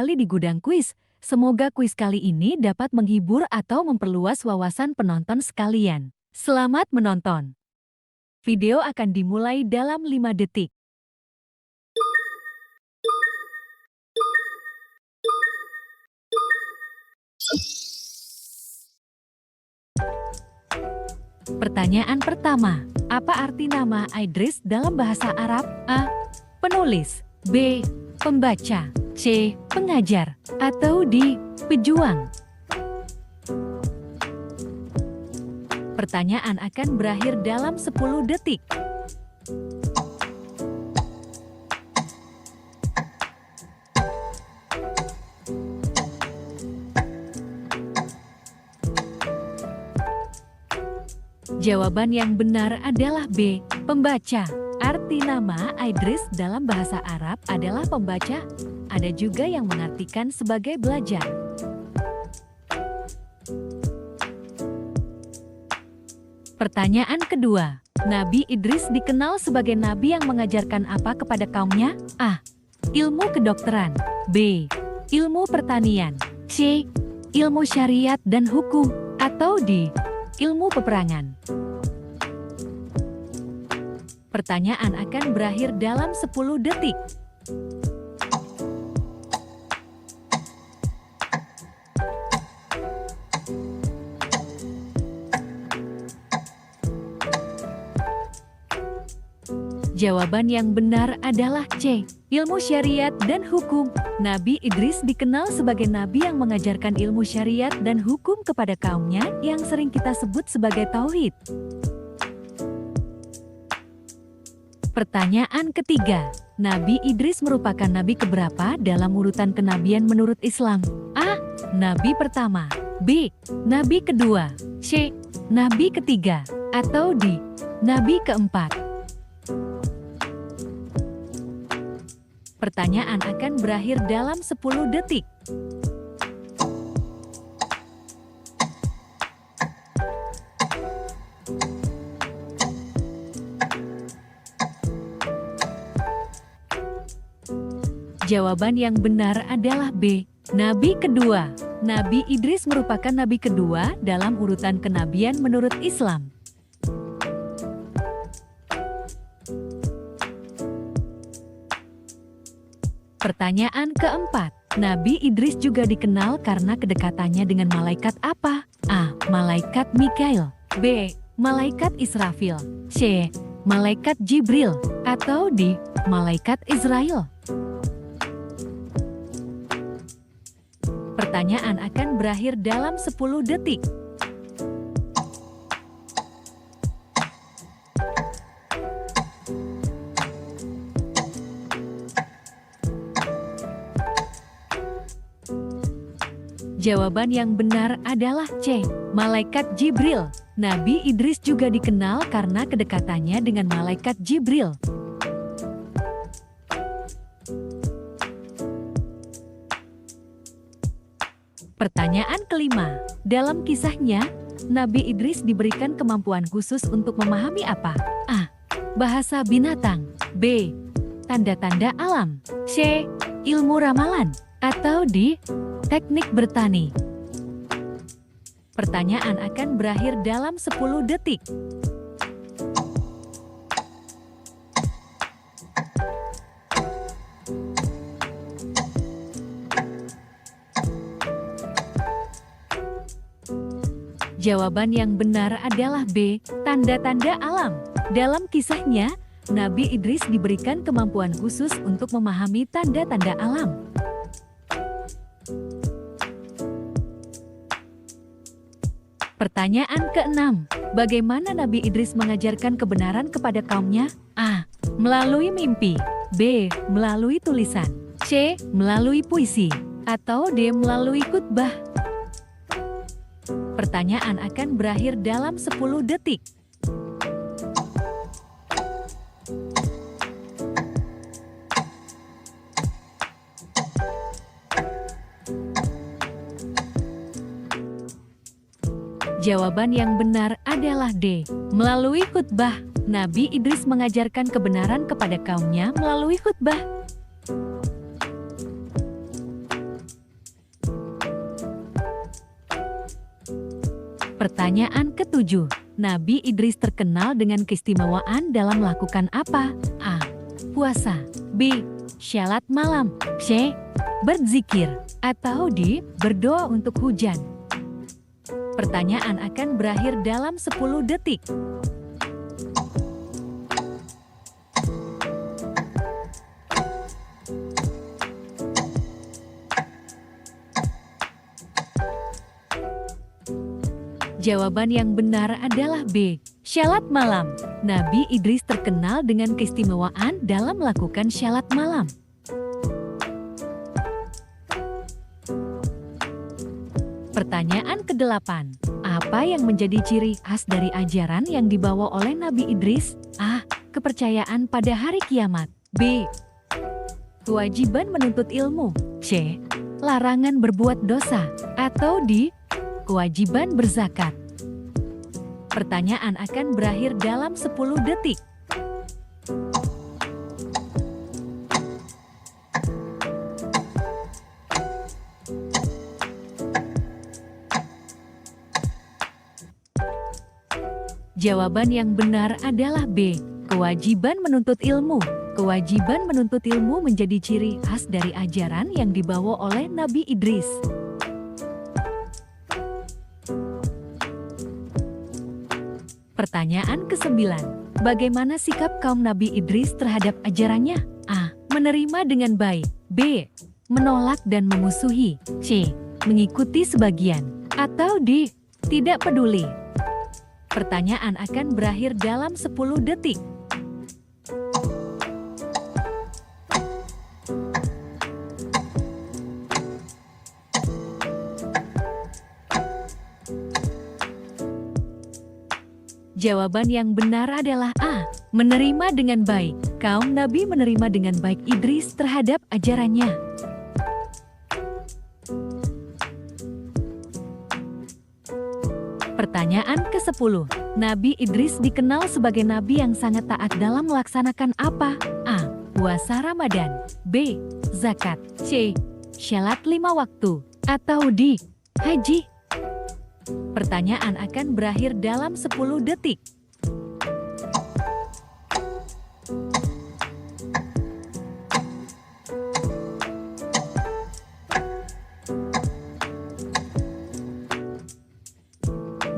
kembali di Gudang Kuis. Semoga kuis kali ini dapat menghibur atau memperluas wawasan penonton sekalian. Selamat menonton. Video akan dimulai dalam 5 detik. Pertanyaan pertama, apa arti nama Idris dalam bahasa Arab? A. Penulis. B. Pembaca. C. Pengajar. Atau D. Pejuang. Pertanyaan akan berakhir dalam 10 detik. Jawaban yang benar adalah B. Pembaca. Arti nama Idris dalam bahasa Arab adalah pembaca. Ada juga yang mengartikan sebagai belajar. Pertanyaan kedua, Nabi Idris dikenal sebagai nabi yang mengajarkan apa kepada kaumnya? A. Ilmu kedokteran. B. Ilmu pertanian. C. Ilmu syariat dan hukum. Atau D. Ilmu peperangan. Pertanyaan akan berakhir dalam 10 detik. Jawaban yang benar adalah C. Ilmu syariat dan hukum. Nabi Idris dikenal sebagai nabi yang mengajarkan ilmu syariat dan hukum kepada kaumnya yang sering kita sebut sebagai tauhid. Pertanyaan ketiga, Nabi Idris merupakan nabi keberapa dalam urutan kenabian menurut Islam? A. Nabi pertama. B. Nabi kedua. C. Nabi ketiga. Atau D. Nabi keempat. Pertanyaan akan berakhir dalam 10 detik. Jawaban yang benar adalah B. Nabi kedua. Nabi Idris merupakan nabi kedua dalam urutan kenabian menurut Islam. Pertanyaan keempat, Nabi Idris juga dikenal karena kedekatannya dengan malaikat apa? A. Malaikat Mikail. B. Malaikat Israfil. C. Malaikat Jibril. Atau D. Malaikat Israel. Pertanyaan akan berakhir dalam 10 detik. Jawaban yang benar adalah C. Malaikat Jibril. Nabi Idris juga dikenal karena kedekatannya dengan malaikat Jibril. Pertanyaan kelima, dalam kisahnya, Nabi Idris diberikan kemampuan khusus untuk memahami apa? A. Bahasa binatang. B. Tanda-tanda alam. C. Ilmu ramalan. Atau D. Teknik bertani. Pertanyaan akan berakhir dalam 10 detik. Jawaban yang benar adalah B. Tanda-tanda alam. Dalam kisahnya, Nabi Idris diberikan kemampuan khusus untuk memahami tanda-tanda alam. Pertanyaan keenam, bagaimana Nabi Idris mengajarkan kebenaran kepada kaumnya? A. Melalui mimpi. B. Melalui tulisan. C. Melalui puisi. Atau D. Melalui khutbah. Pertanyaan akan berakhir dalam 10 detik. Jawaban yang benar adalah D. Melalui khutbah. Nabi Idris mengajarkan kebenaran kepada kaumnya melalui khutbah. Pertanyaan ketujuh. Nabi Idris terkenal dengan keistimewaan dalam melakukan apa? A. Puasa. B. Syalat malam. C. Berzikir. Atau D. Berdoa untuk hujan. Pertanyaan akan berakhir dalam 10 detik. Jawaban yang benar adalah B. Syalat malam. Nabi Idris terkenal dengan keistimewaan dalam melakukan syalat malam. Pertanyaan ke-8. Apa yang menjadi ciri khas dari ajaran yang dibawa oleh Nabi Idris? A. Kepercayaan pada hari kiamat. B. Kewajiban menuntut ilmu. C. Larangan berbuat dosa. Atau D. Kewajiban berzakat. Pertanyaan akan berakhir dalam 10 detik. Jawaban yang benar adalah B. Kewajiban menuntut ilmu. Kewajiban menuntut ilmu menjadi ciri khas dari ajaran yang dibawa oleh Nabi Idris. Pertanyaan ke-9. Bagaimana sikap kaum Nabi Idris terhadap ajarannya? A. Menerima dengan baik. B. Menolak dan memusuhi. C. Mengikuti sebagian. Atau D. Tidak peduli. Pertanyaan akan berakhir dalam 10 detik. Jawaban yang benar adalah A. Menerima dengan baik. Kaum Nabi menerima dengan baik Idris terhadap ajarannya. Pertanyaan ke-10. Nabi Idris dikenal sebagai nabi yang sangat taat dalam melaksanakan apa? A. Puasa Ramadan. B. Zakat. C. Syalat 5 waktu. Atau D. Haji. Pertanyaan akan berakhir dalam 10 detik.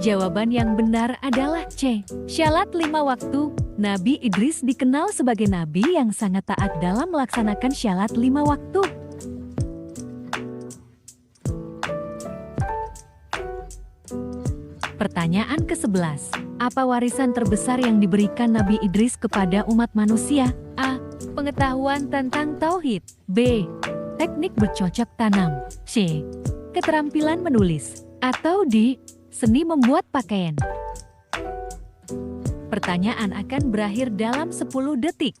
Jawaban yang benar adalah C. Syalat 5 waktu. Nabi Idris dikenal sebagai nabi yang sangat taat dalam melaksanakan syalat 5 waktu. Pertanyaan ke-11. Apa warisan terbesar yang diberikan Nabi Idris kepada umat manusia? A. Pengetahuan tentang tauhid. B. Teknik bercocok tanam. C. Keterampilan menulis. Atau D. Seni membuat pakaian. Pertanyaan akan berakhir dalam 10 detik.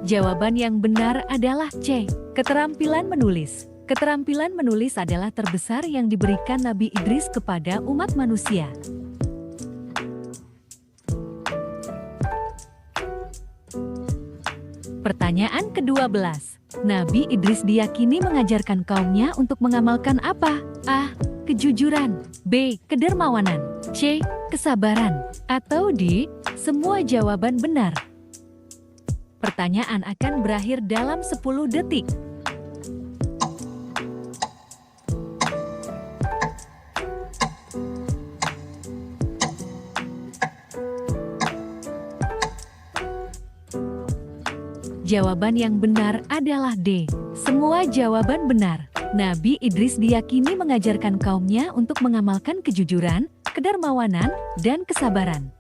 Jawaban yang benar adalah C. Keterampilan menulis. Keterampilan menulis adalah terbesar yang diberikan Nabi Idris kepada umat manusia. Pertanyaan ke-12. Nabi Idris diyakini mengajarkan kaumnya untuk mengamalkan apa? A. Kejujuran. B. Kedermawanan. C. Kesabaran. Atau D. Semua jawaban benar. Pertanyaan akan berakhir dalam 10 detik. Jawaban yang benar adalah D. Semua jawaban benar. Nabi Idris diyakini mengajarkan kaumnya untuk mengamalkan kejujuran, kedermawanan, dan kesabaran.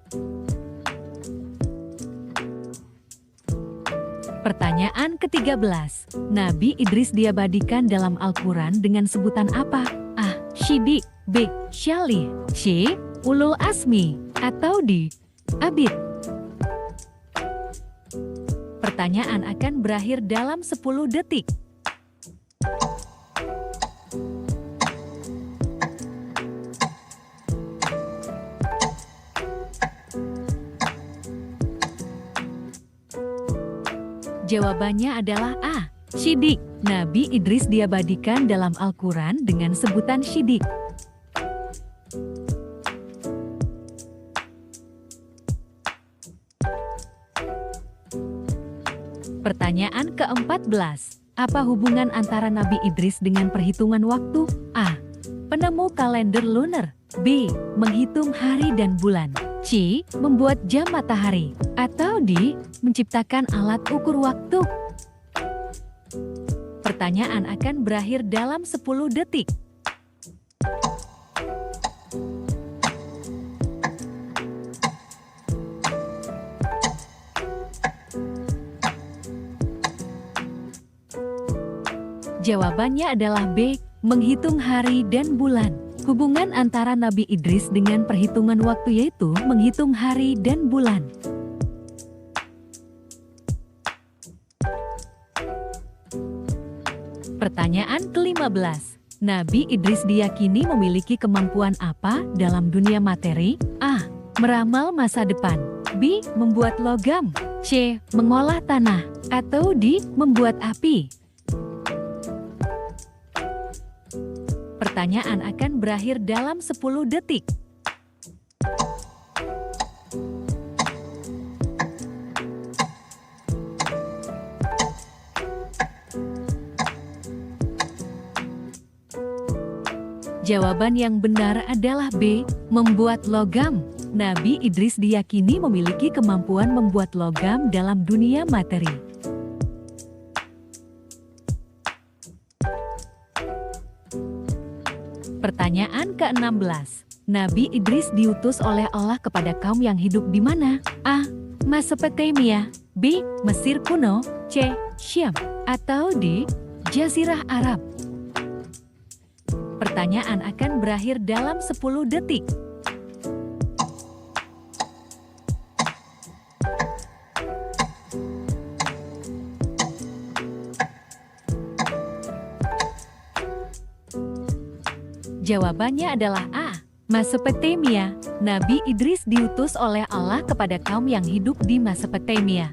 Pertanyaan ke-13. Nabi Idris diabadikan dalam Al-Quran dengan sebutan apa? A. Syidi. B. Syalih. C. Ulul Asmi. Atau D. Abid. Pertanyaan akan berakhir dalam 10 detik. Jawabannya adalah A. Syidik. Nabi Idris diabadikan dalam Al-Quran dengan sebutan syidik. Pertanyaan ke-14. Apa hubungan antara Nabi Idris dengan perhitungan waktu? A. Penemu kalender lunar. B. Menghitung hari dan bulan. C. Membuat jam matahari. Atau D. Menciptakan alat ukur waktu. Pertanyaan akan berakhir dalam 10 detik. Jawabannya adalah B. Menghitung hari dan bulan. Hubungan antara Nabi Idris dengan perhitungan waktu yaitu menghitung hari dan bulan. Pertanyaan ke-15. Nabi Idris diyakini memiliki kemampuan apa dalam dunia materi? A. Meramal masa depan. B. Membuat logam. C. Mengolah tanah. Atau D. Membuat api. Pertanyaan akan berakhir dalam 10 detik. Jawaban yang benar adalah B. Membuat logam. Nabi Idris diyakini memiliki kemampuan membuat logam dalam dunia materi. Pertanyaan ke-16. Nabi Idris diutus oleh Allah kepada kaum yang hidup di mana? A. Mesopotamia. B. Mesir kuno. C. Syam. Atau D. Jazirah Arab. Pertanyaan akan berakhir dalam 10 detik. Jawabannya adalah A. Mesopotamia. Nabi Idris diutus oleh Allah kepada kaum yang hidup di Mesopotamia.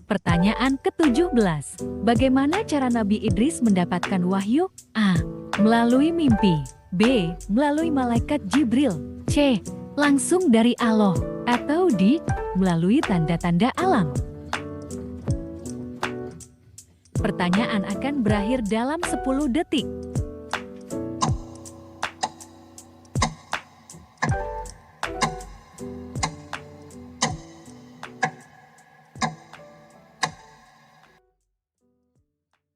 Pertanyaan ke-17. Bagaimana cara Nabi Idris mendapatkan wahyu? A. Melalui mimpi. B. Melalui malaikat Jibril. C. Langsung dari Allah. Atau D. Melalui tanda-tanda alam. Pertanyaan akan berakhir dalam 10 detik.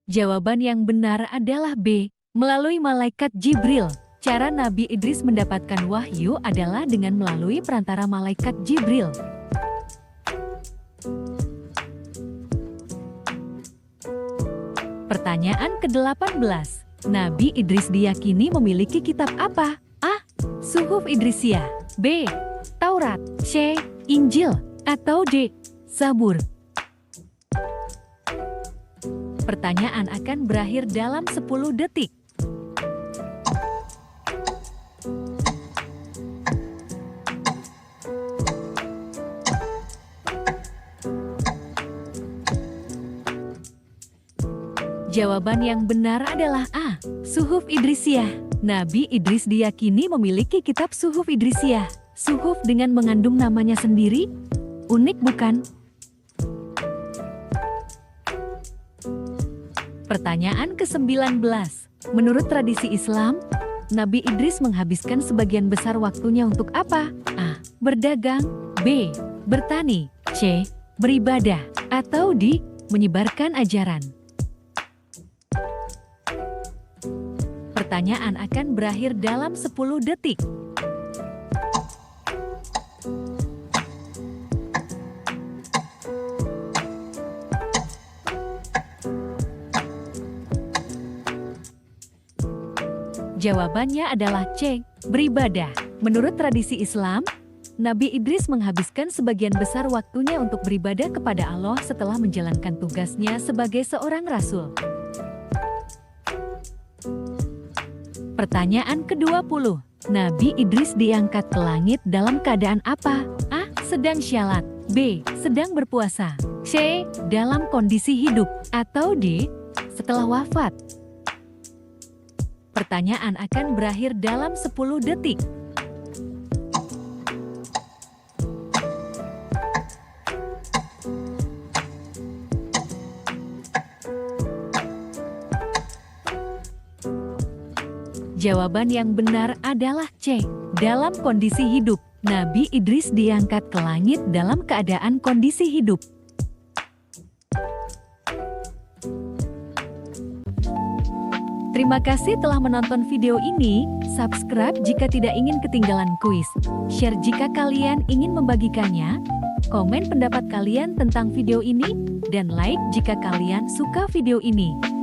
Jawaban yang benar adalah B. Melalui malaikat Jibril. Cara Nabi Idris mendapatkan wahyu adalah dengan melalui perantara malaikat Jibril. Pertanyaan ke-18. Nabi Idris diyakini memiliki kitab apa? A. Suhuf Idrisiyah. B. Taurat. C. Injil. Atau D. Zabur. Pertanyaan akan berakhir dalam 10 detik. Jawaban yang benar adalah A. Suhuf Idrisiyah. Nabi Idris diyakini memiliki kitab Suhuf Idrisiyah. Suhuf dengan mengandung namanya sendiri? Unik bukan? Pertanyaan ke-19. Menurut tradisi Islam, Nabi Idris menghabiskan sebagian besar waktunya untuk apa? A. Berdagang. B. Bertani. C. Beribadah. Atau D. Menyebarkan ajaran. Pertanyaan akan berakhir dalam 10 detik. Jawabannya adalah C. Beribadah. Menurut tradisi Islam, Nabi Idris menghabiskan sebagian besar waktunya untuk beribadah kepada Allah setelah menjalankan tugasnya sebagai seorang rasul. Pertanyaan ke-20. Nabi Idris diangkat ke langit dalam keadaan apa? A. Sedang syalat. B. Sedang berpuasa. C. Dalam kondisi hidup. Atau D. Setelah wafat. Pertanyaan akan berakhir dalam 10 detik. Jawaban yang benar adalah C. Dalam kondisi hidup, Nabi Idris diangkat ke langit dalam keadaan kondisi hidup. Terima kasih telah menonton video ini. Subscribe jika tidak ingin ketinggalan kuis. Share jika kalian ingin membagikannya. Komen pendapat kalian tentang video ini. Dan like jika kalian suka video ini.